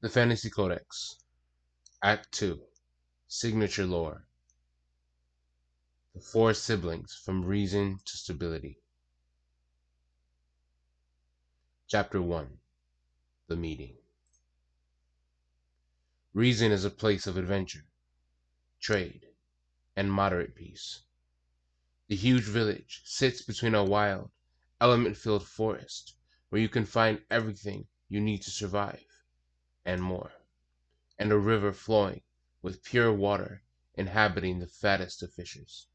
The Fantasy Codex, Act 2, Signature Lore, The Four Siblings from Rheesin to Stabiliti. Chapter 1, The Meeting. Rheesin is a place of adventure, trade, and moderate peace. The huge village sits between a wild, element-filled forest where you can find everything you need to survive, and more, and a river flowing with pure water inhabiting the fattest of fishes.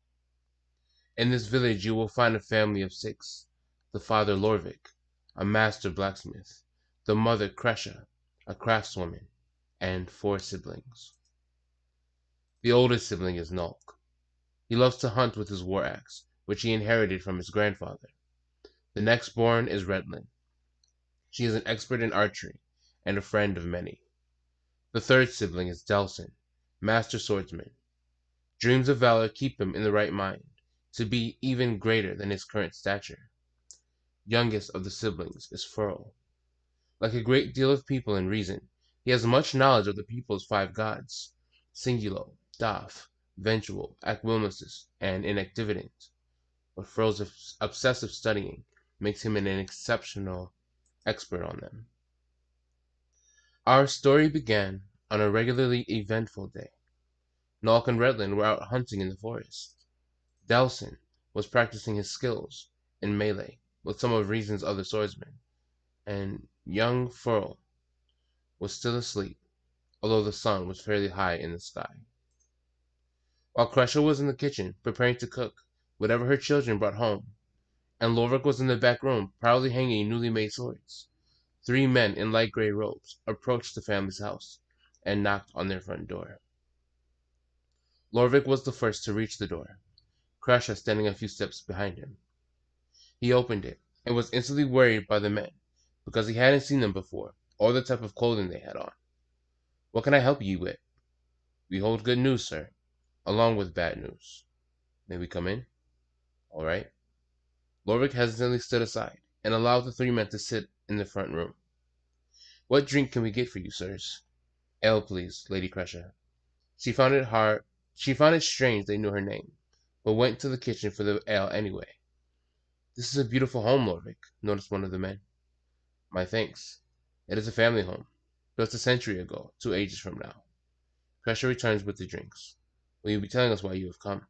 In this village you will find a family of 6, the father Lorvik, a master blacksmith, the mother Kresha, a craftswoman, and 4 siblings. The oldest sibling is Nulk. He loves to hunt with his war axe, which he inherited from his grandfather. The next born is Redlin. She is an expert in archery and a friend of many. The third sibling is Delsin, master swordsman. Dreams of valor keep him in the right mind to be even greater than his current stature. Youngest of the siblings is Firl. Like a great deal of people in Rheesin, he has much knowledge of the people's 5 gods, Singulo, Daf, Ventual, Aquilmosis, and Inactivident. But Firl's obsessive studying makes him an exceptional expert on them. Our story began on a regularly eventful day. Nulk and Redlin were out hunting in the forest. Delsin was practicing his skills in melee with some of Rheesin's other swordsmen, and young Firl was still asleep, although the sun was fairly high in the sky. While Kresha was in the kitchen preparing to cook whatever her children brought home, and Lorvik was in the back room proudly hanging newly made swords, 3 men in light gray robes approached the family's house and knocked on their front door. Lorvik was the first to reach the door, Kresha standing a few steps behind him. He opened it and was instantly worried by the men because he hadn't seen them before or the type of clothing they had on. "What can I help you with?" "We hold good news, sir, along with bad news." "May we come in?" "All right." Lorvik hesitantly stood aside and allowed the 3 men to sit in the front room. "What drink can we get for you, sirs?" "Ale, please, Lady Kresha." She found it strange they knew her name, but went to the kitchen for the ale anyway. "This is a beautiful home, Lorvik," noticed one of the men. "My thanks. It is a family home, built a century ago, 2 ages from now." Kresha returns with the drinks. "Will you be telling us why you have come?"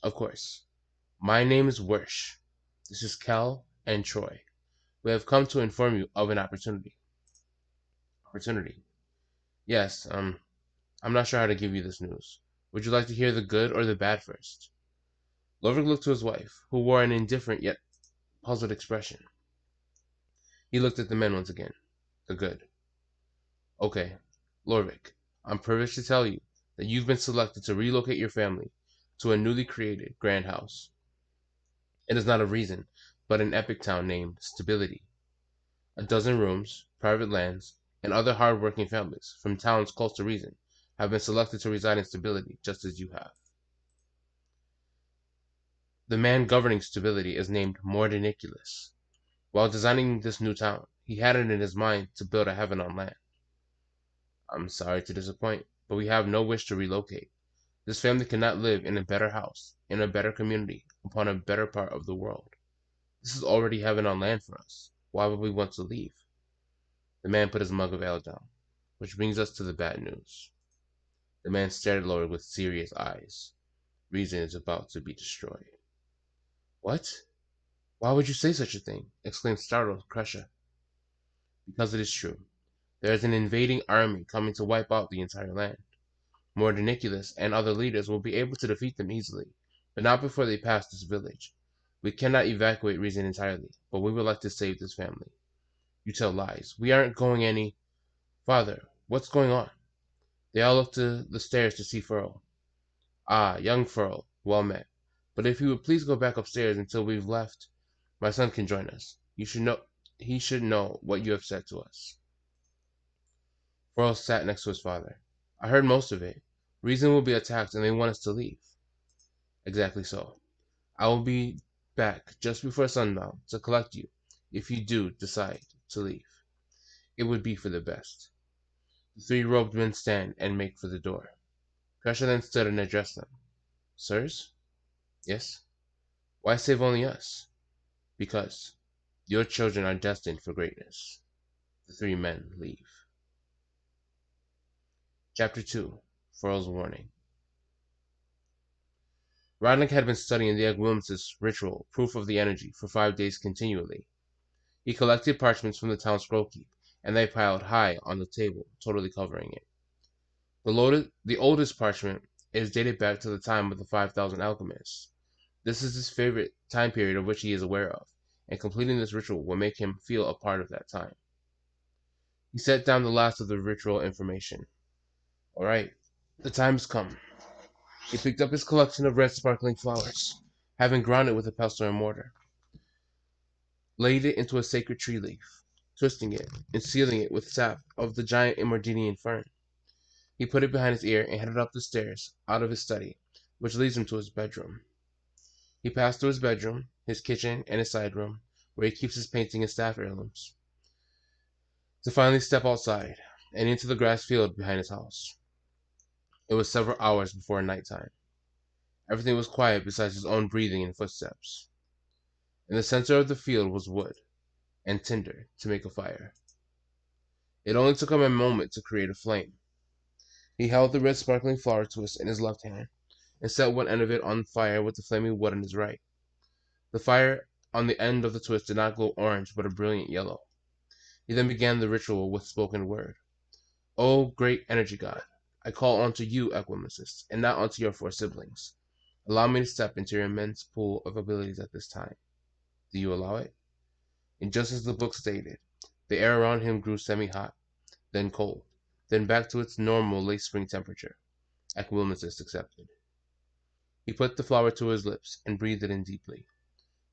"Of course. My name is Wersh. This is Kel and Troy. We have come to inform you of an opportunity." "Opportunity?" "Yes, I'm not sure how to give you this news. Would you like to hear the good or the bad first?" Lorvik looked to his wife, who wore an indifferent yet puzzled expression. He looked at the men once again. "The good." "Okay, Lorvik, I'm privileged to tell you that you've been selected to relocate your family to a newly created grand house. It is not a Rheesin, but an epic town named Stabiliti. A dozen rooms, private lands, and other hard-working families from towns close to Rheesin have been selected to reside in Stabiliti, just as you have. The man governing Stabiliti is named Mordeniculus. While designing this new town, he had it in his mind to build a heaven on land. I'm sorry to disappoint, but we have no wish to relocate. This family cannot live in a better house, in a better community, upon a better part of the world. This is already heaven on land for us. Why would we want to leave?" The man put his mug of ale down, which brings us to the bad news. The man stared at Lorvik with serious eyes. Rheesin is about to be destroyed. "What? Why would you say such a thing?" exclaimed startled Kresha. "Because it is true. There is an invading army coming to wipe out the entire land. Mordeniculus and other leaders will be able to defeat them easily, but not before they pass this village. We cannot evacuate Rheesin entirely, but we would like to save this family." "You tell lies. We aren't going any—" "Father, what's going on?" They all looked to the stairs to see Firl. "Ah, young Firl, well met. But if you would please go back upstairs until we've left, my son can join us. He should know what you have said to us." Firl sat next to his father. "I heard most of it. Rheesin will be attacked and they want us to leave." "Exactly so. I will be back just before sundown to collect you if you do decide to leave. It would be for the best." The three robed men stand and make for the door. Crusher then stood and addressed them. Sirs? Yes? Why save only us? Because your children are destined for greatness. The three men leave. Chapter 2. Firl's Warning. Rodnick had been studying the Agwilmsis ritual, proof of the energy, for 5 days continually. He collected parchments from the town scrollkeep, and they piled high on the table, totally covering it. The oldest parchment is dated back to the time of the 5,000 alchemists. This is his favorite time period of which he is aware of, and completing this ritual will make him feel a part of that time. He set down the last of the ritual information. All right, the time has come. He picked up his collection of red sparkling flowers, having ground it with a pestle and mortar, laid it into a sacred tree leaf, twisting it and sealing it with sap of the giant Mordenian fern. He put it behind his ear and headed up the stairs out of his study, which leads him to his bedroom. He passed through his bedroom, his kitchen, and his side room, where he keeps his painting and staff heirlooms, to finally step outside and into the grass field behind his house. It was several hours before nighttime. Everything was quiet besides his own breathing and footsteps. In the center of the field was wood and tinder to make a fire. It only took him a moment to create a flame. He held the red sparkling flower twist in his left hand and set one end of it on fire with the flaming wood in his right. The fire on the end of the twist did not glow orange, but a brilliant yellow. He then began the ritual with spoken word. O great energy god, I call unto you, Agwilmsis, and not unto your 4 siblings. Allow me to step into your immense pool of abilities at this time. Do you allow it? And just as the book stated, the air around him grew semi-hot, then cold, then back to its normal late spring temperature. Agwilmsis accepted. He put the flower to his lips and breathed it in deeply.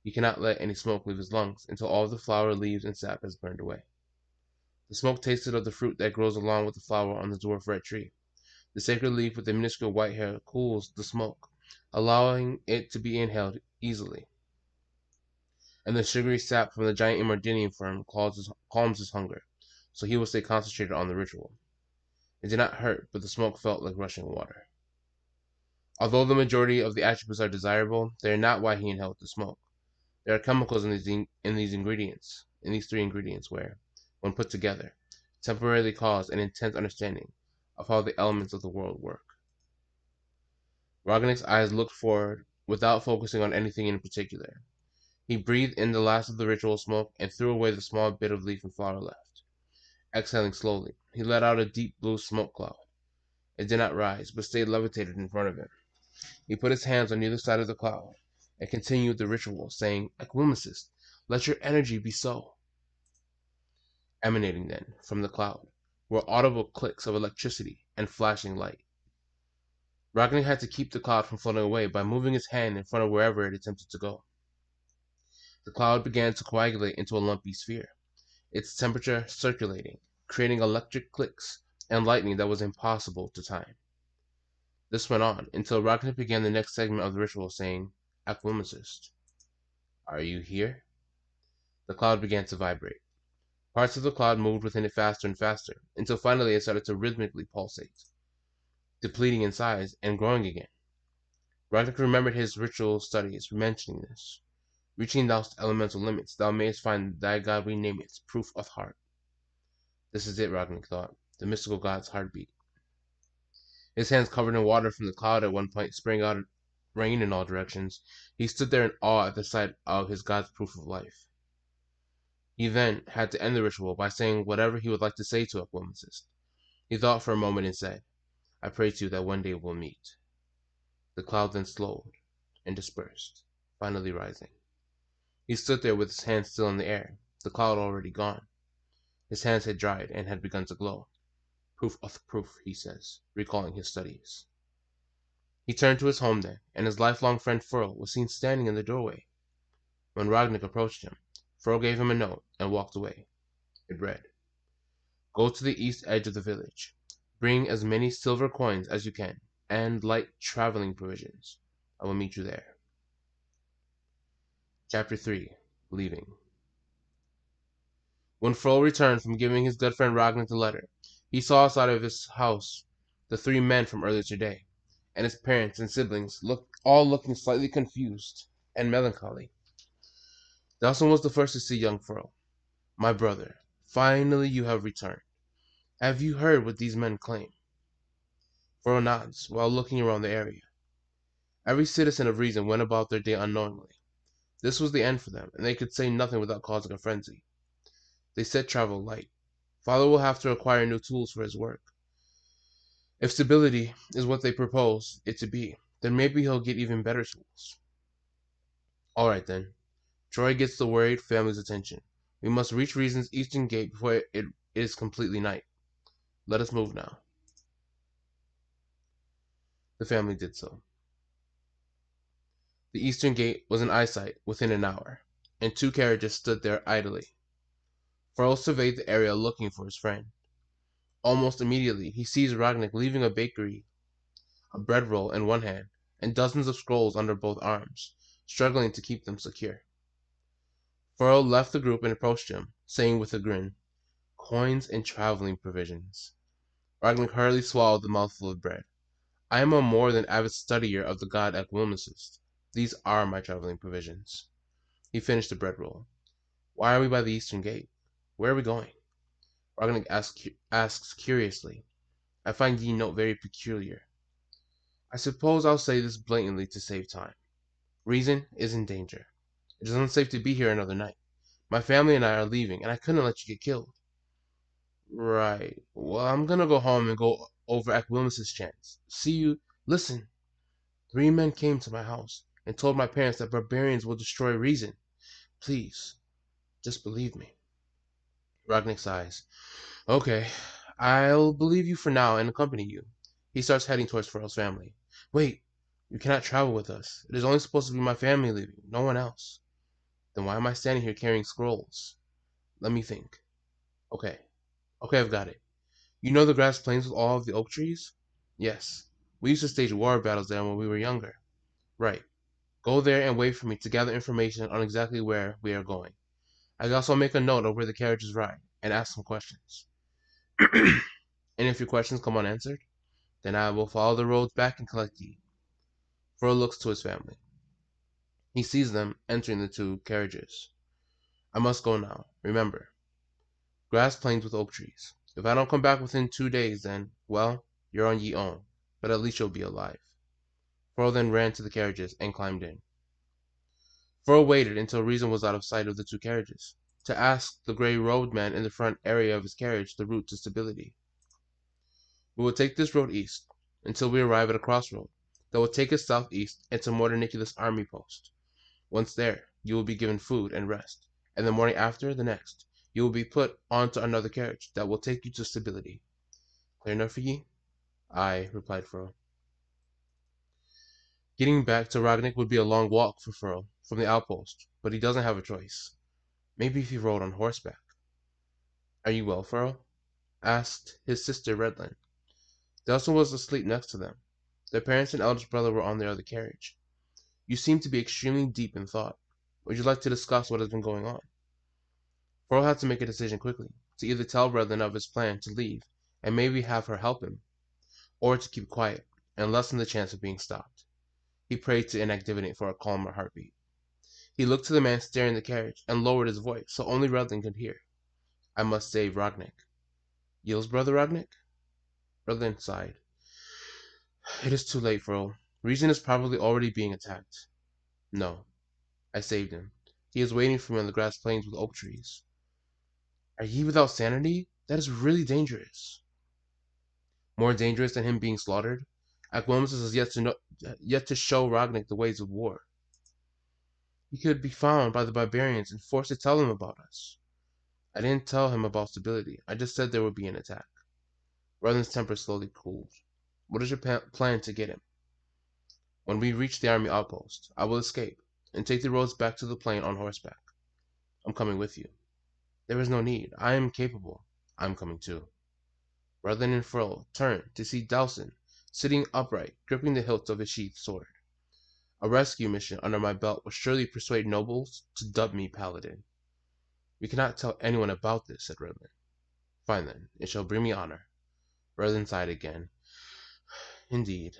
He cannot let any smoke leave his lungs until all of the flower, leaves, and sap has burned away. The smoke tasted of the fruit that grows along with the flower on the dwarf red tree. The sacred leaf with the minuscule white hair cools the smoke, allowing it to be inhaled easily. And the sugary sap from the giant Mordenian fern calms his hunger, so he will stay concentrated on the ritual. It did not hurt, but the smoke felt like rushing water. Although the majority of the attributes are desirable, they are not why he inhaled the smoke. There are chemicals in these three ingredients, where, when put together, temporarily cause an intense understanding of how the elements of the world work. Rognick's eyes looked forward without focusing on anything in particular. He breathed in the last of the ritual smoke and threw away the small bit of leaf and flower left. Exhaling slowly, he let out a deep blue smoke cloud. It did not rise, but stayed levitated in front of him. He put his hands on either side of the cloud and continued the ritual, saying, Agwilmsis, let your energy be so. Emanating then from the cloud were audible clicks of electricity and flashing light. Rognick had to keep the cloud from floating away by moving his hand in front of wherever it attempted to go. The cloud began to coagulate into a lumpy sphere, its temperature circulating, creating electric clicks and lightning that was impossible to time. This went on until Rognick began the next segment of the ritual, saying, Agwilmsis, are you here? The cloud began to vibrate. Parts of the cloud moved within it faster and faster, until finally it started to rhythmically pulsate, depleting in size and growing again. Rognick remembered his ritual studies mentioning this. Reaching those elemental limits, thou mayest find thy god we name it, proof of heart. This is it, Rognick thought, the mystical god's heartbeat. His hands covered in water from the cloud at one point, spraying out rain in all directions. He stood there in awe at the sight of his god's proof of life. He then had to end the ritual by saying whatever he would like to say to Agwilmsis. He thought for a moment and said, I pray to you that one day we'll meet. The cloud then slowed and dispersed, finally rising. He stood there with his hands still in the air, the cloud already gone. His hands had dried and had begun to glow. Proof of proof, he says, recalling his studies. He turned to his home then, and his lifelong friend Firl was seen standing in the doorway. When Rognick approached him, Firl gave him a note and walked away. It read, Go to the east edge of the village. Bring as many silver coins as you can, and light traveling provisions. I will meet you there. Chapter 3. Leaving. When Firl returned from giving his good friend Rognick the letter, He saw outside of his house the three men from earlier today, and his parents and siblings all looking slightly confused and melancholy. Dawson was the first to see young Firl. "My brother, finally you have returned. Have you heard what these men claim?" Firl nods while looking around the area. Every citizen of Rheesin went about their day unknowingly. This was the end for them, and they could say nothing without causing a frenzy. They said travel light. Father will have to acquire new tools for his work. If stability is what they propose it to be, then maybe he'll get even better tools. All right then. Troy gets the worried family's attention. We must reach Rheesin's eastern gate before it is completely night. Let us move now. The family did so. The eastern gate was in eyesight within an hour, and two carriages stood there idly. Firl surveyed the area looking for his friend. Almost immediately, he sees Ragnik leaving a bakery, a bread roll in one hand, and dozens of scrolls under both arms, struggling to keep them secure. Firl left the group and approached him, saying with a grin, "Coins and traveling provisions." Ragnik hurriedly swallowed the mouthful of bread. "I am a more than avid studier of the god Act2. These are my traveling provisions." He finished the bread roll. "Why are we by the eastern gate? Where are we going?" Ragnik asks curiously. "I find ye note very peculiar." "I suppose I'll say this blatantly to save time. Rheesin is in danger. It is unsafe to be here another night. My family and I are leaving, and I couldn't let you get killed." "Right. Well, I'm gonna go home and go over Act2's chants. See you. Listen. 3 men came to my house and told my parents that barbarians will destroy Rheesin. Please, just believe me." Ragnik sighs. "Okay, I'll believe you for now and accompany you." He starts heading towards Firl's family. "Wait, you cannot travel with us. It is only supposed to be my family leaving, no one else." "Then why am I standing here carrying scrolls?" "Let me think. Okay, I've got it. You know the grass plains with all of the oak trees?" "Yes. We used to stage war battles there when we were younger." "Right. Go there and wait for me to gather information on exactly where we are going. I can also make a note of where the carriages ride and ask some questions. And if your questions come unanswered, then I will follow the roads back and collect ye." Firl looks to his family. He sees them entering the 2 carriages. "I must go now. Remember, grass plains with oak trees. If I don't come back within 2 days, then, well, you're on ye own, but at least you'll be alive." Firl then ran to the carriages and climbed in. Firl waited until Rheesin was out of sight of the 2 carriages, to ask the gray-robed man in the front area of his carriage the route to Stabiliti. "We will take this road east, until we arrive at a crossroad that will take us southeast into Mordeniculus' army post. Once there, you will be given food and rest, and the morning after the next, you will be put onto another carriage that will take you to Stabiliti. Clear enough for ye?" "Aye," replied Firl. Getting back to Ragnik would be a long walk for Firl from the outpost, but he doesn't have a choice. Maybe if he rode on horseback. "Are you well, Firl?" asked his sister Redlin. Delson was asleep next to them. Their parents and eldest brother were on the other carriage. "You seem to be extremely deep in thought. Would you like to discuss what has been going on?" Firl had to make a decision quickly, to either tell Redlin of his plan to leave and maybe have her help him, or to keep quiet and lessen the chance of being stopped. He prayed to inactivity for a calmer heartbeat. He looked to the man staring in the carriage and lowered his voice so only Redlin could hear. "I must save Ragnik." "Yill's brother Ragnik?" Redlin sighed. "It is too late, Firl. Rheesin is probably already being attacked." "No, I saved him. He is waiting for me on the grass plains with oak trees." "Are ye without sanity? That is really dangerous." "More dangerous than him being slaughtered? Act2 has yet to show Ragnik the ways of war. He could be found by the barbarians and forced to tell them about us." "I didn't tell him about Stabiliti. I just said there would be an attack." Redlin's temper slowly cooled. "What is your plan to get him?" "When we reach the army outpost, I will escape and take the roads back to the plain on horseback." "I'm coming with you." "There is no need. I am capable." "I'm coming too." Redlin and Firl turned to see Dowson sitting upright, gripping the hilt of his sheathed sword. "A rescue mission under my belt will surely persuade nobles to dub me paladin." "We cannot tell anyone about this," said Redlin. "Fine then, it shall bring me honor. Rheesin sighed again. Indeed.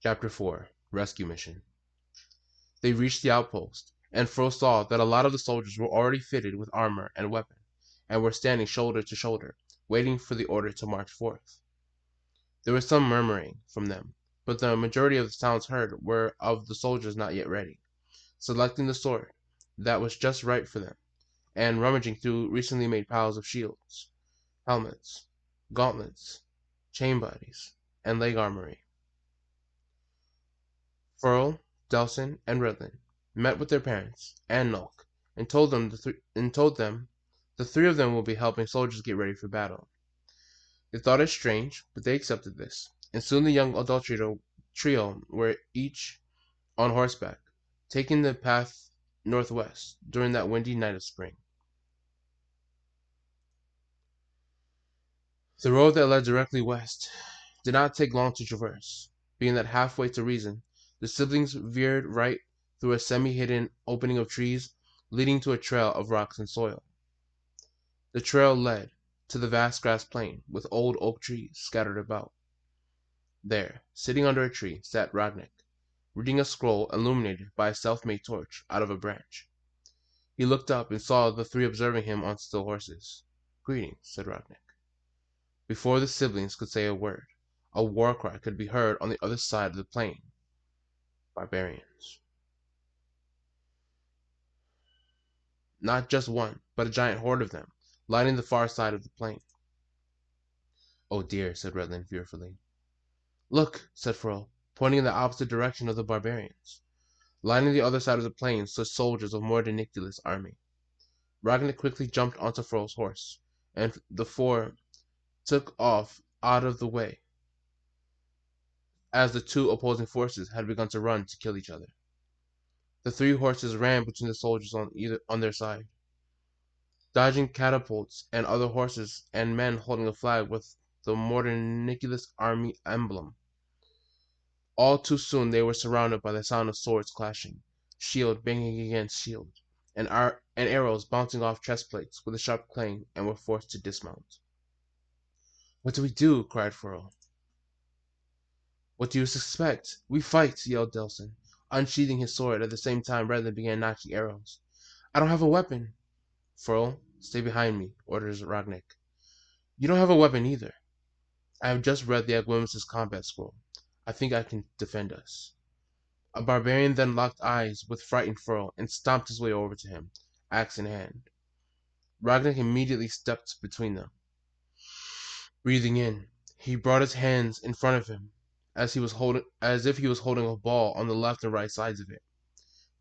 Chapter 4. Rescue Mission. They reached the outpost, and Firl saw that a lot of the soldiers were already fitted with armor and weapon, and were standing shoulder to shoulder, waiting for the order to march forth. There was some murmuring from them, but the majority of the sounds heard were of the soldiers not yet ready, selecting the sword that was just right for them, and rummaging through recently made piles of shields, helmets, gauntlets, chain bodies, and leg armory. Firl, Delsin, and Rheesin met with their parents and Nulk, and told them the three of them will be helping soldiers get ready for battle. They thought it strange, but they accepted this, and soon the young adult trio were each on horseback, taking the path northwest during that windy night of spring. The road that led directly west did not take long to traverse, being that halfway to Rheesin, the siblings veered right through a semi-hidden opening of trees, leading to a trail of rocks and soil. The trail led to the vast grass plain, with old oak trees scattered about. There, sitting under a tree, sat Ragnik, reading a scroll illuminated by a self-made torch out of a branch. He looked up and saw the three observing him on still horses. "Greetings," said Ragnik. Before the siblings could say a word, a war cry could be heard on the other side of the plain. Barbarians. Not just one, but a giant horde of them, lining the far side of the plain. "Oh dear," said Rheesin fearfully. "Look," said Firl, pointing in the opposite direction of the barbarians. Lining the other side of the plain stood soldiers of Mordeniculus' army. Ragnar quickly jumped onto Firl's horse, and the four took off out of the way as the two opposing forces had begun to run to kill each other. The three horses ran between the soldiers on their side, dodging catapults and other horses and men holding a flag with the Mordeniculus army emblem. All too soon they were surrounded by the sound of swords clashing, shield banging against shield, and arrows bouncing off chest plates with a sharp clang, and were forced to dismount. "What do we do?" cried Firl. "What do you suspect? We fight!" yelled Delsin, unsheathing his sword at the same time Rheesin began notching arrows. "I don't have a weapon." "Firl, stay behind me," orders Ragnik. "You don't have a weapon either." "I have just read the Agwimis' combat scroll. I think I can defend us." A barbarian then locked eyes with frightened Firl and stomped his way over to him, axe in hand. Ragnik immediately stepped between them. Breathing in, he brought his hands in front of him as if he was holding a ball on the left and right sides of it.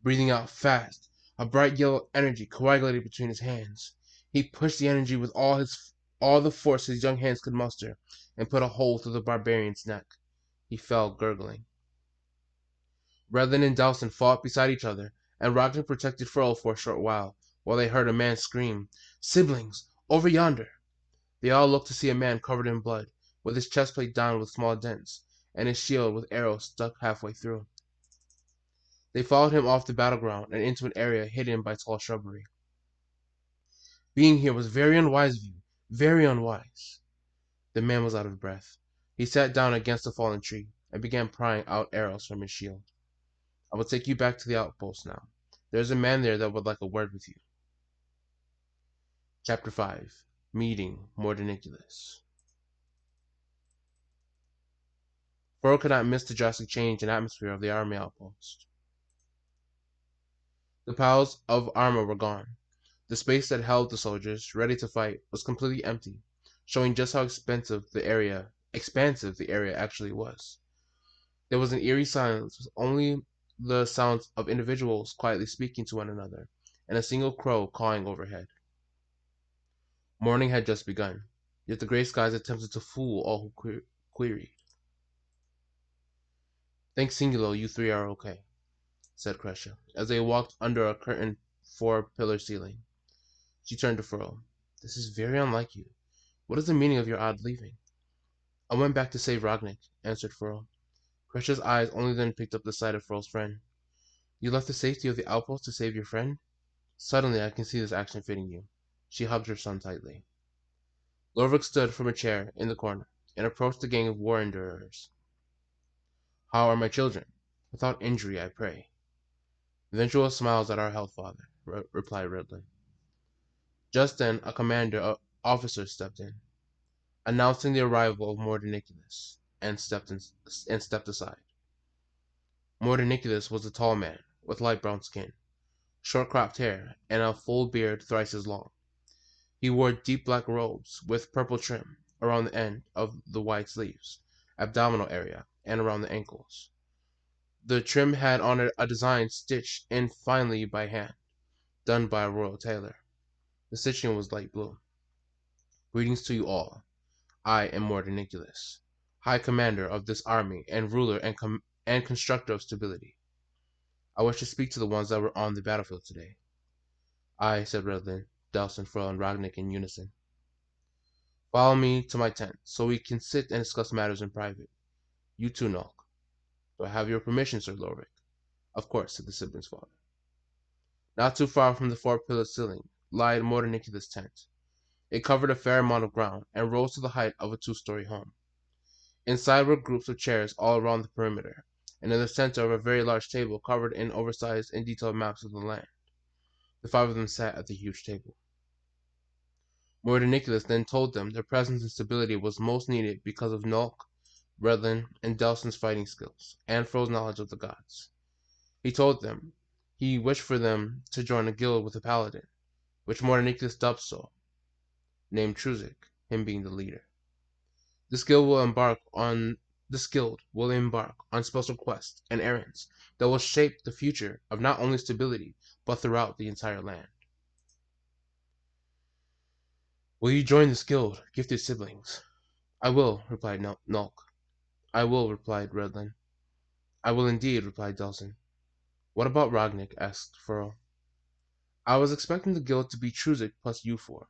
Breathing out fast, a bright yellow energy coagulated between his hands. He pushed the energy with all the force his young hands could muster, and put a hole through the barbarian's neck. He fell gurgling. Rheesin and Delsin fought beside each other, and Ragnar protected Firl for a short while they heard a man scream, "Siblings, over yonder!" They all looked to see a man covered in blood, with his chest plate down with small dents, and his shield with arrows stuck halfway through. They followed him off the battleground and into an area hidden by tall shrubbery. "Being here was very unwise of you, very unwise." The man was out of breath. He sat down against a fallen tree, and began prying out arrows from his shield. "I will take you back to the outpost now. There is a man there that would like a word with you." Chapter 5. Meeting Mordeniculus. Firl could not miss the drastic change in atmosphere of the army outpost. The piles of armor were gone. The space that held the soldiers, ready to fight, was completely empty, showing just how expansive the area actually was. There was an eerie silence, with only the sounds of individuals quietly speaking to one another, and a single crow cawing overhead. Morning had just begun, yet the gray skies attempted to fool all who queried. "Thank Singulo you three are okay," said Crescia, as they walked under a curtained four-pillar ceiling. She turned to Firl. "This is very unlike you. What is the meaning of your odd leaving?" "I went back to save Ragnik," answered Firl. Crescia's eyes only then picked up the sight of Firl's friend. "You left the safety of the outpost to save your friend? Suddenly I can see this action fitting you." She hugged her son tightly. Lorvik stood from a chair in the corner and approached the gang of war endurers. How are my children? Without injury, I pray. Eventual smiles at our health, father, replied Ridley. Just then a commander officer stepped in, announcing the arrival of Mordeniculus, and stepped aside. Mordeniculus was a tall man, with light brown skin, short cropped hair, and a full beard thrice as long. He wore deep black robes with purple trim around the end of the wide sleeves, abdominal area, and around the ankles. The trim had on it a design stitched in finely by hand, done by a royal tailor. The stitching was light blue. Greetings to you all. I am Mordeniculus, High Commander of this army and ruler and constructor of stability. I wish to speak to the ones that were on the battlefield today. I, said Redlin, Delson, Firl, and Ragnik in unison. Follow me to my tent, so we can sit and discuss matters in private. You too, Nulk. Do I have your permission, Sir Lorvik? Of course, said the sibling's father. Not too far from the four-pillared ceiling lied Mordeniculus' tent. It covered a fair amount of ground, and rose to the height of a two-story home. Inside were groups of chairs all around the perimeter, and in the center of a very large table covered in oversized and detailed maps of the land. The five of them sat at the huge table. Mordeniculus then told them their presence and stability was most needed because of Nulk, Redlin, and Delson's fighting skills, and Fro's knowledge of the gods. He told them he wished for them to join a guild with a paladin, which Mordeniculus dubbed so, named Truzik, him being the leader. This guild will embark on special quests and errands that will shape the future of not only stability, but throughout the entire land. Will you join this guild, gifted siblings? I will, replied Nulk. I will, replied Redlin. I will indeed, replied Delson. What about Ragnik? Asked Firl. I was expecting the guild to be Truzik plus you four.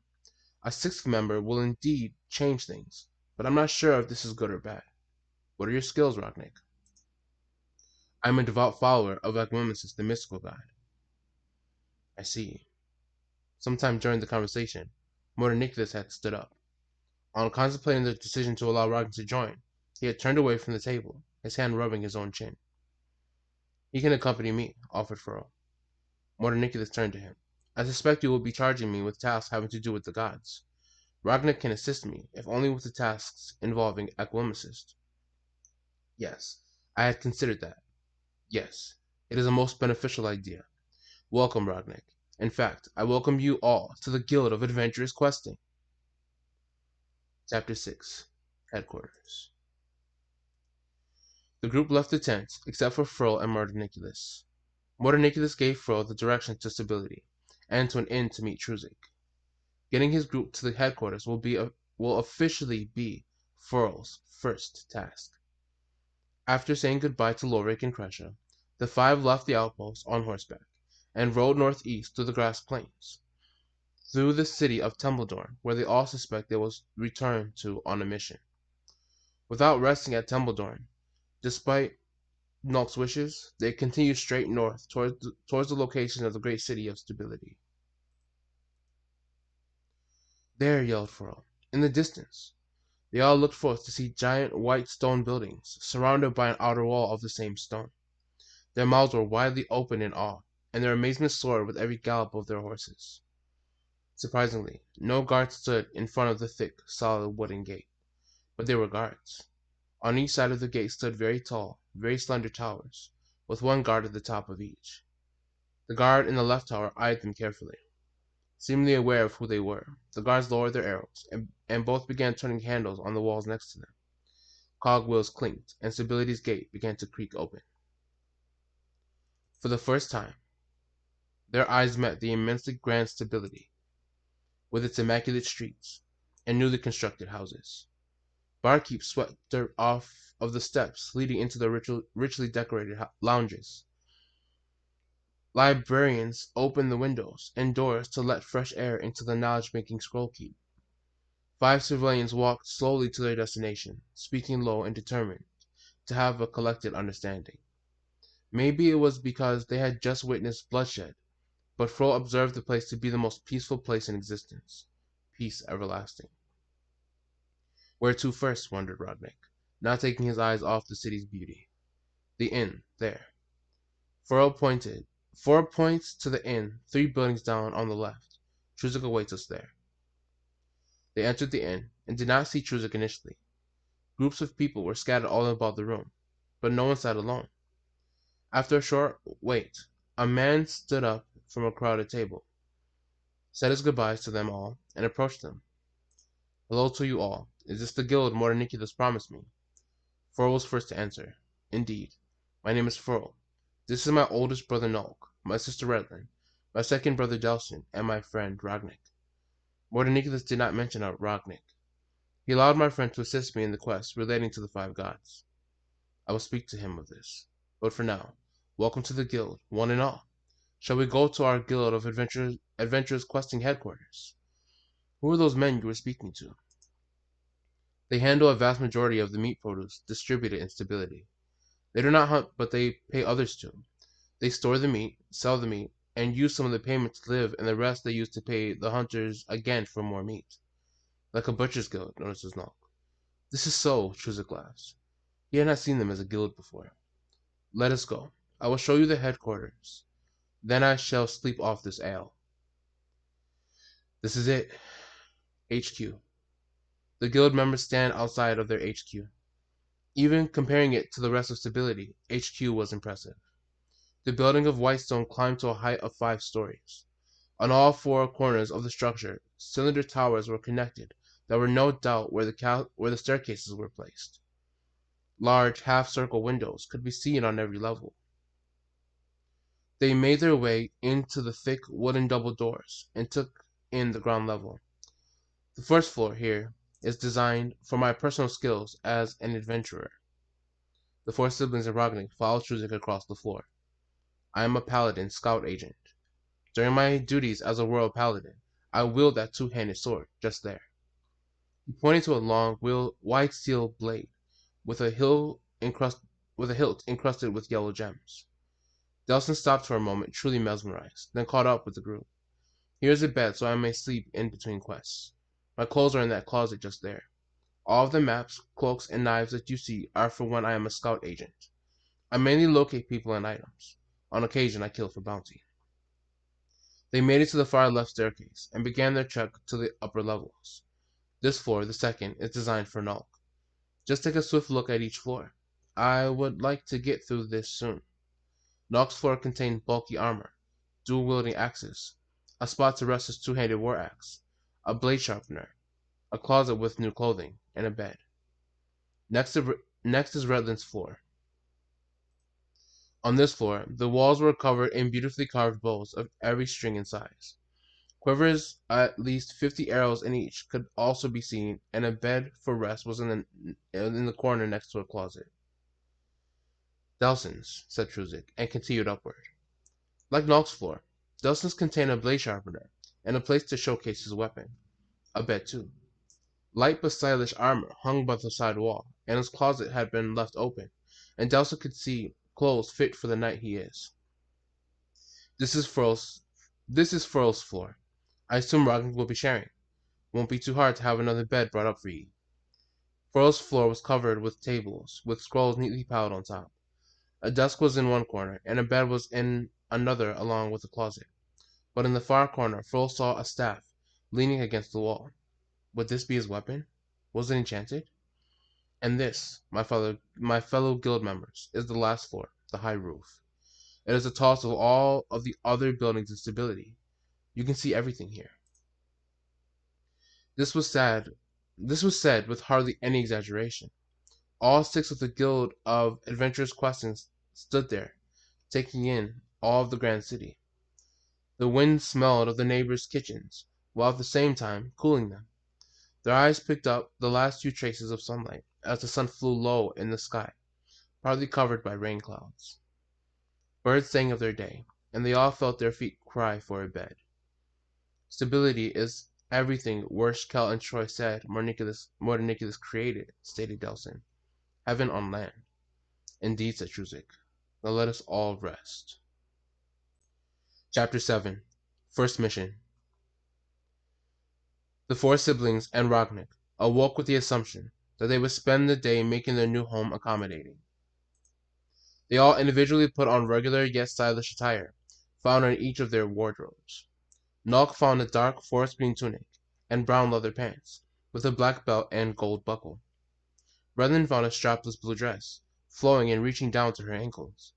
A sixth member will indeed change things, but I'm not sure if this is good or bad. What are your skills, Ragnik? I am a devout follower of Agwemisus, the mystical god. I see. Sometime during the conversation, Mordeniculus had stood up. On contemplating the decision to allow Ragnik to join, he had turned away from the table, his hand rubbing his own chin. He can accompany me, offered Firl. Mordeniculus turned to him. I suspect you will be charging me with tasks having to do with the gods. Ragnik can assist me, if only with the tasks involving Agwemisus. Yes, I had considered that. Yes, it is a most beneficial idea. Welcome, Ragnik. In fact, I welcome you all to the Guild of Adventurous Questing. Chapter 6. Headquarters. The group left the tent, except for Firl and Mordeniculus. Mordeniculus gave Firl the direction to Stabiliti, and to an inn to meet Truzik. Getting his group to the headquarters will officially be Firl's first task. After saying goodbye to Lorvik and Kresha, the five left the outpost on horseback, and rode northeast through the grass plains, through the city of Templedorn, where they all suspect they will return to on a mission. Without resting at Templedorn, despite Nulk's wishes, they continued straight north towards the location of the great city of Stabiliti. There, yelled Firl, in the distance. They all looked forth to see giant white stone buildings, surrounded by an outer wall of the same stone. Their mouths were widely open in awe, and their amazement soared with every gallop of their horses. Surprisingly, no guards stood in front of the thick, solid wooden gate, but they were guards. On each side of the gate stood very tall, very slender towers, with one guard at the top of each. The guard in the left tower eyed them carefully. Seemingly aware of who they were, the guards lowered their arrows, and both began turning handles on the walls next to them. Cogwheels clinked, and Stabiliti's gate began to creak open. For the first time, their eyes met the immensely grand Stabiliti, with its immaculate streets and newly constructed houses. Barkeeps swept dirt off of the steps leading into the richly decorated lounges. Librarians opened the windows and doors to let fresh air into the knowledge-making scroll keep. Five civilians walked slowly to their destination, speaking low and determined to have a collected understanding. Maybe it was because they had just witnessed bloodshed, but Firl observed the place to be the most peaceful place in existence. Peace everlasting. Where to first? Wondered Rognick, not taking his eyes off the city's beauty. The inn, there. Firl pointed. 4 points to the inn, 3 buildings down on the left. Truzik awaits us there. They entered the inn, and did not see Truzik initially. Groups of people were scattered all about the room, but no one sat alone. After a short wait, a man stood up from a crowded table, said his goodbyes to them all, and approached them. Hello to you all. Is this the guild Mordeniculus promised me? Firl was first to answer. Indeed. My name is Firl. This is my oldest brother Nulk, my sister Redlin, my second brother Delsin, and my friend Rognick. Mordeniculus did not mention Rognick. He allowed my friend to assist me in the quest relating to the 5 gods. I will speak to him of this. But for now, welcome to the guild, one and all. Shall we go to our guild of adventurers questing headquarters? Who are those men you were speaking to? They handle a vast majority of the meat produce distributed in Stabiliti. They do not hunt, but they pay others to. They store the meat, sell the meat, and use some of the payment to live, and the rest they use to pay the hunters again for more meat. Like a butcher's guild, notices Nulk. This is so, Truzik laughs. He had not seen them as a guild before. Let us go. I will show you the headquarters. Then I shall sleep off this ale. This is it. HQ. The guild members stand outside of their HQ. Even comparing it to the rest of Stabiliti, HQ was impressive. The building of white stone climbed to a height of 5 stories. On all 4 corners of the structure, cylinder towers were connected that were no doubt where the staircases were placed. Large half-circle windows could be seen on every level. They made their way into the thick wooden double doors and took in the ground level. The first floor here is designed for my personal skills as an adventurer. The 4 siblings of Rognick followed Truzik across the floor. I am a paladin scout agent. During my duties as a royal paladin, I wield that 2-handed sword just there. He pointed to a long, wide steel blade with a hilt encrusted with yellow gems. Delsin stopped for a moment, truly mesmerized, then caught up with the group. Here is a bed so I may sleep in between quests. My clothes are in that closet just there. All of the maps, cloaks, and knives that you see are for when I am a scout agent. I mainly locate people and items. On occasion, I kill for bounty. They made it to the far left staircase and began their trek to the upper levels. This floor, the second, is designed for Nulk. Just take a swift look at each floor. I would like to get through this soon. Nulk's floor contained bulky armor, dual-wielding axes, a spot to rest his 2-handed war axe, a blade sharpener, a closet with new clothing, and a bed. Next is Redlin's floor. On this floor, the walls were covered in beautifully carved bows of every string and size. Quivers, at least 50 arrows in each, could also be seen, and a bed for rest was in the corner next to a closet. Delsin's, said Truzik, and continued upward. Like Nulk's floor, Delsin's contained a blade sharpener, and a place to showcase his weapon. A bed, too. Light but stylish armor hung by the side wall, and his closet had been left open, and Delsin could see clothes fit for the knight he is. This is Firl's floor. I assume Rognick will be sharing. Won't be too hard to have another bed brought up for ye. Firl's floor was covered with tables, with scrolls neatly piled on top. A desk was in one corner, and a bed was in another along with a closet. But in the far corner, Firl saw a staff, leaning against the wall. Would this be his weapon? Was it enchanted? And this, my fellow guild members, is the last floor, the high roof. It is the tallest of all of the other buildings in Stabiliti. You can see everything here. This was said with hardly any exaggeration. All 6 of the guild of adventurers questing stood there, taking in all of the grand city. The wind smelled of the neighbors' kitchens, while at the same time cooling them. Their eyes picked up the last few traces of sunlight as the sun flew low in the sky, partly covered by rain clouds. Birds sang of their day, and they all felt their feet cry for a bed. Stability is everything Wersh, Kel, and Troy said Mordeniculus created, stated Delsin. Heaven on land. Indeed, said Truzik. Now let us all rest. Chapter 7. First Mission. The 4 siblings and Rognick awoke with the assumption that they would spend the day making their new home accommodating. They all individually put on regular yet stylish attire, found in each of their wardrobes. Nock found a dark forest green tunic and brown leather pants, with a black belt and gold buckle. Brennan found a strapless blue dress, flowing and reaching down to her ankles.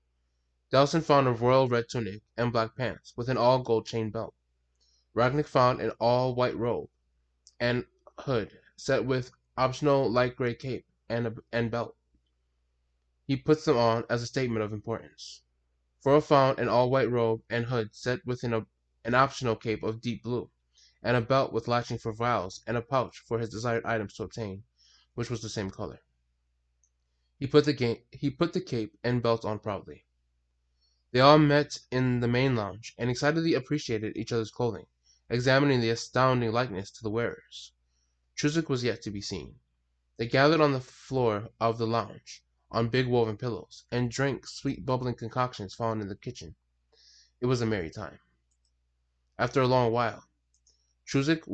Delson found a royal red tunic and black pants, with an all-gold chain belt. Ragnick found an all-white robe and hood, set with optional light gray cape and belt. He puts them on as a statement of importance. Firl found an all-white robe and hood set with an optional cape of deep blue, and a belt with latching for vials and a pouch for his desired items to obtain, which was the same color. He put the cape and belt on proudly. They all met in the main lounge and excitedly appreciated each other's clothing, examining the astounding likeness to the wearers. Chuzik was yet to be seen. They gathered on the floor of the lounge, on big woven pillows, and drank sweet bubbling concoctions found in the kitchen. It was a merry time. After a long while, Chuzik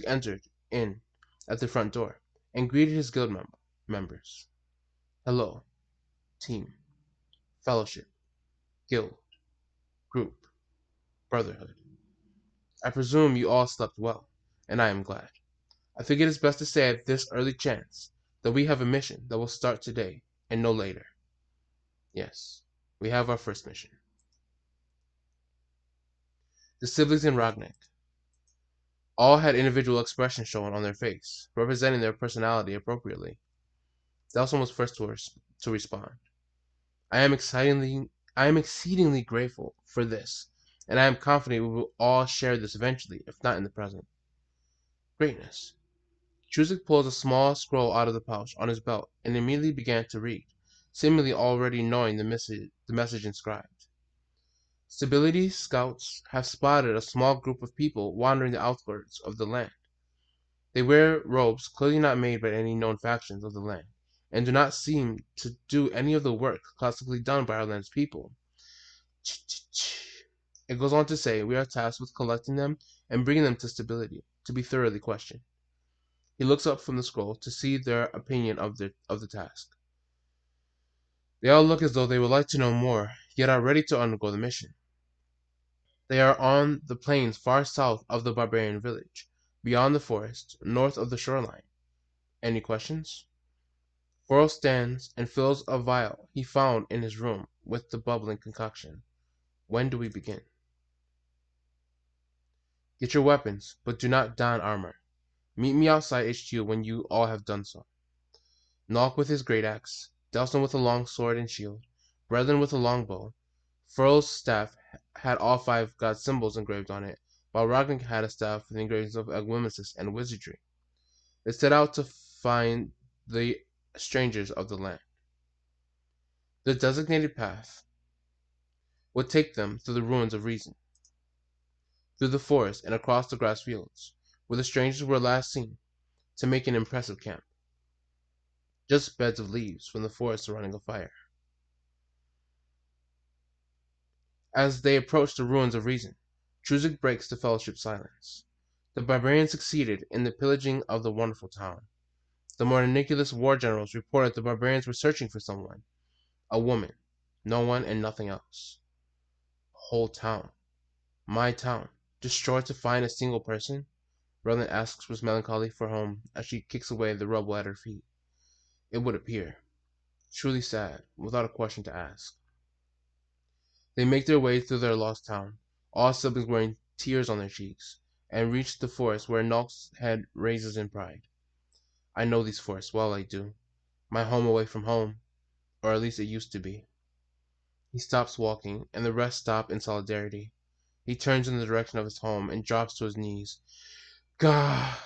entered in at the front door and greeted his guild members. Hello, team, fellowship, guild, group, brotherhood. I presume you all slept well, and I am glad. I think it is best to say at this early chance that we have a mission that will start today and no later. Yes, we have our first mission. The siblings in Ragnick all had individual expressions shown on their face, representing their personality appropriately. Delson was first to respond. I am exceedingly grateful for this, and I am confident we will all share this eventually, if not in the present. Greatness. Chuzik pulled a small scroll out of the pouch on his belt and immediately began to read, seemingly already knowing the message inscribed. Stabiliti scouts have spotted a small group of people wandering the outskirts of the land. They wear robes clearly not made by any known factions of the land, and do not seem to do any of the work classically done by our land's people. It goes on to say we are tasked with collecting them and bringing them to Stabiliti to be thoroughly questioned. He looks up from the scroll to see their opinion of the task. They all look as though they would like to know more, yet are ready to undergo the mission. They are on the plains far south of the barbarian village, beyond the forest, north of the shoreline. Any questions? Firl stands and fills a vial he found in his room with the bubbling concoction. When do we begin? Get your weapons, but do not don armor. Meet me outside HQ when you all have done so. Nock with his great axe, Delson with a long sword and shield, Brethren with a long bow. Firl's staff had all 5 god symbols engraved on it, while Ragnick had a staff with engravings of agwimisis and wizardry. They set out to find the strangers of the land. The designated path would take them through the ruins of Rheesin, through the forest and across the grass fields, where the strangers were last seen, to make an impressive camp. Just beds of leaves from the forest surrounding a fire. As they approach the ruins of Rheesin, Chuzik breaks the fellowship's silence. The barbarians succeeded in the pillaging of the wonderful town. The Mordeniculus war generals reported the barbarians were searching for someone, a woman, no one and nothing else. A whole town, my town, destroyed to find a single person? Rowland asks with melancholy for home as she kicks away the rubble at her feet. It would appear. Truly sad, without a question to ask. They make their way through their lost town, all siblings wearing tears on their cheeks, and reach the forest where Nock's head raises in pride. I know these forests well, I do. My home away from home, or at least it used to be. He stops walking, and the rest stop in solidarity. He turns in the direction of his home and drops to his knees. Gah!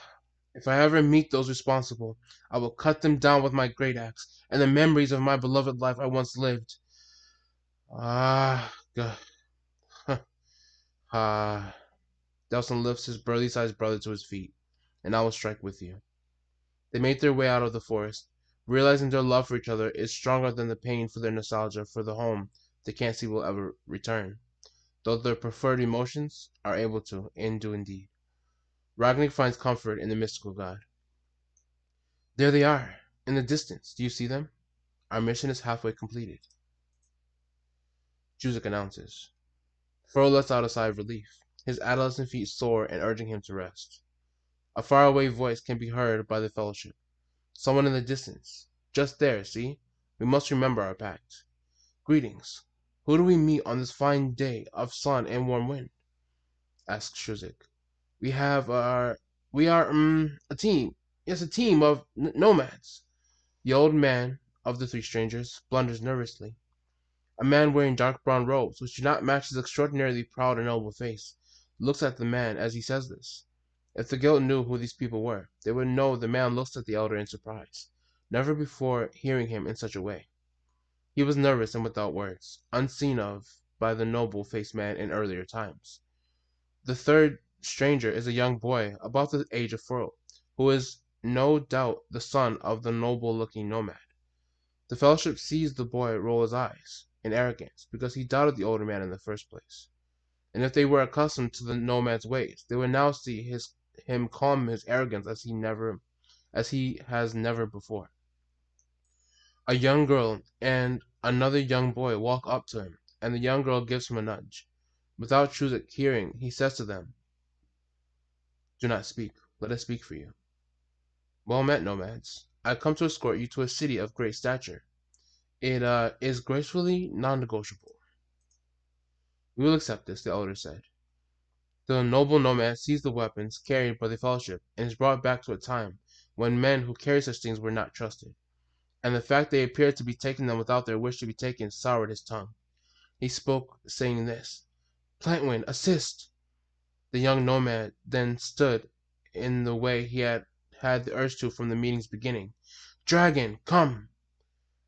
If I ever meet those responsible, I will cut them down with my great axe, and the memories of my beloved life I once lived. Ah, gah. Ah. Delson lifts his burly-sized brother to his feet, and I will strike with you. They make their way out of the forest, realizing their love for each other is stronger than the pain for their nostalgia for the home they can't see will ever return, though their preferred emotions are able to, and do indeed. Ragnik finds comfort in the mystical god. There they are, in the distance. Do you see them? Our mission is halfway completed. Juzik announces. Firl lets out a sigh of relief, his adolescent feet sore and urging him to rest. A faraway voice can be heard by the fellowship. Someone in the distance. Just there, see? We must remember our pact. Greetings. Who do we meet on this fine day of sun and warm wind? Asks Juzik. We are a team. Yes, a team of nomads. The old man of the three strangers blunders nervously. A man wearing dark brown robes, which do not match his extraordinarily proud and noble face, looks at the man as he says this. If the guild knew who these people were, they would know the man looks at the elder in surprise, never before hearing him in such a way. He was nervous and without words, unseen of by the noble-faced man in earlier times. The third stranger is a young boy about the age of Firl, who is no doubt the son of the noble-looking nomad. The fellowship sees the boy roll his eyes in arrogance because he doubted the older man in the first place. And if they were accustomed to the nomad's ways, they would now see him calm his arrogance as he has never before. A young girl and another young boy walk up to him, and the young girl gives him a nudge. Without Chuzik hearing, he says to them, "Do not speak. Let us speak for you." Well met, nomads. I come to escort you to a city of great stature. It is gracefully non-negotiable. We will accept this, the elder said. The noble nomad sees the weapons carried by the fellowship and is brought back to a time when men who carried such things were not trusted, and the fact they appeared to be taking them without their wish to be taken soured his tongue. He spoke, saying this, "Plantwind, assist!" The young nomad then stood in the way he had had the urge to from the meeting's beginning. "Dragon, come!"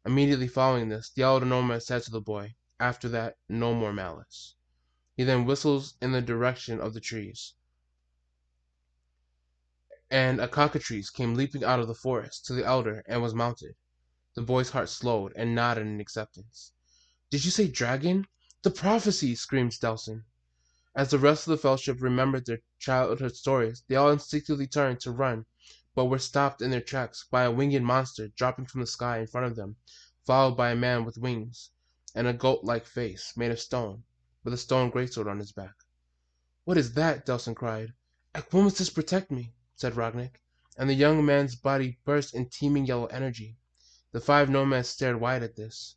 Immediately following this, the elder nomad said to the boy, "After that, no more malice." He then whistles in the direction of the trees, and a cockatrice came leaping out of the forest to the elder and was mounted. The boy's heart slowed and nodded in acceptance. "Did you say dragon? The prophecy!" screamed Stelson. As the rest of the fellowship remembered their childhood stories, they all instinctively turned to run, but were stopped in their tracks by a winged monster dropping from the sky in front of them, followed by a man with wings and a goat-like face made of stone, with a stone greatsword on his back. "What is that?" Delson cried. "Aquilmessus protect me," said Ragnik, and the young man's body burst in teeming yellow energy. The 5 nomads stared wide at this.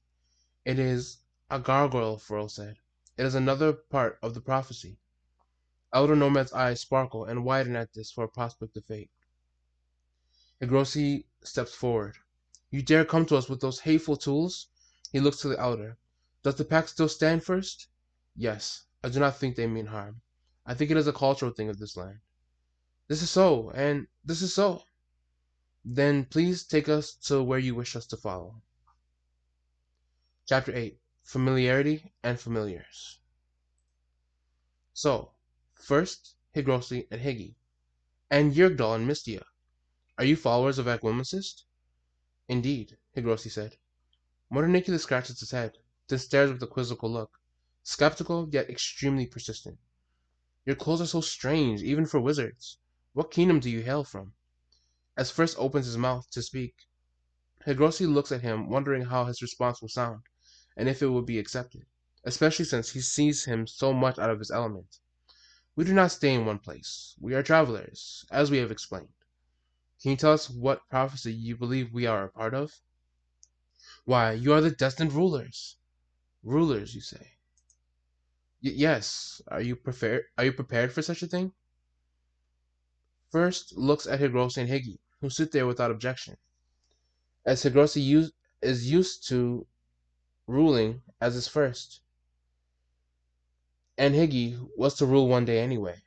"It is a gargoyle," Firl said. "It is another part of the prophecy." Elder Nomad's eyes sparkle and widen at this for a prospect of fate. Higrosi steps forward. "You dare come to us with those hateful tools?" He looks to the elder. "Does the pact still stand first?" "Yes. I do not think they mean harm. I think it is a cultural thing of this land." "This is so, and this is so." "Then please take us to where you wish us to follow." Chapter 8. Familiarity and Familiars. So, first, Higrosi and Higgy, and Yurgdal and Mistia. Are you followers of Aquilmessus? "Indeed," Higrosi said. Mordeniculus scratches his head, then stares with a quizzical look, skeptical yet extremely persistent. "Your clothes are so strange, even for wizards. What kingdom do you hail from?" As First opens his mouth to speak, Higrosi looks at him, wondering how his response will sound, and if it will be accepted, especially since he sees him so much out of his element. "We do not stay in one place. We are travelers, as we have explained. Can you tell us what prophecy you believe we are a part of?" "Why, you are the destined rulers." "Rulers, you say?" Yes. Are you prepared for such a thing?" First looks at Higrosi and Higgy, who sit there without objection, as Higrosi is used to ruling as his first, and Higgy was to rule one day anyway.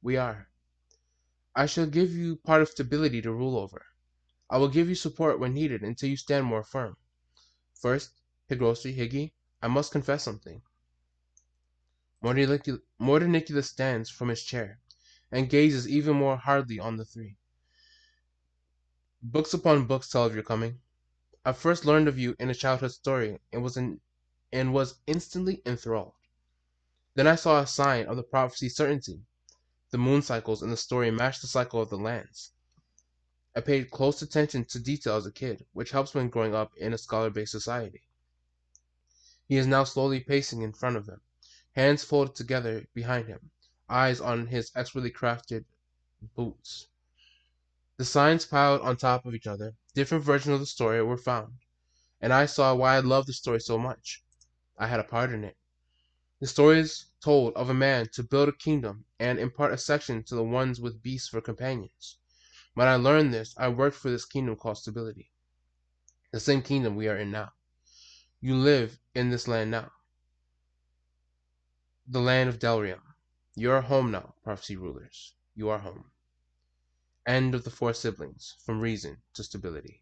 "We are." "I shall give you part of Stabiliti to rule over. I will give you support when needed until you stand more firm. First, Higrosi, Higgy, I must confess something." Mordeniculus stands from his chair, and gazes even more hardly on the 3. "Books upon books tell of your coming. I first learned of you in a childhood story, and was instantly enthralled. Then I saw a sign of the prophecy's certainty. The moon cycles in the story match the cycle of the lands. I paid close attention to detail as a kid, which helps when growing up in a scholar-based society. He is now slowly pacing in front of them, hands folded together behind him, eyes on his expertly crafted boots. The signs piled on top of each other, different versions of the story were found, and I saw why I loved the story so much. I had a part in it. The story is told of a man to build a kingdom and impart a section to the ones with beasts for companions. When I learned this, I worked for this kingdom called Stabiliti, the same kingdom we are in now. You live in this land now, the land of Delrium. You are home now, prophecy rulers. You are home. End of the four siblings, from Rheesin to Stabiliti.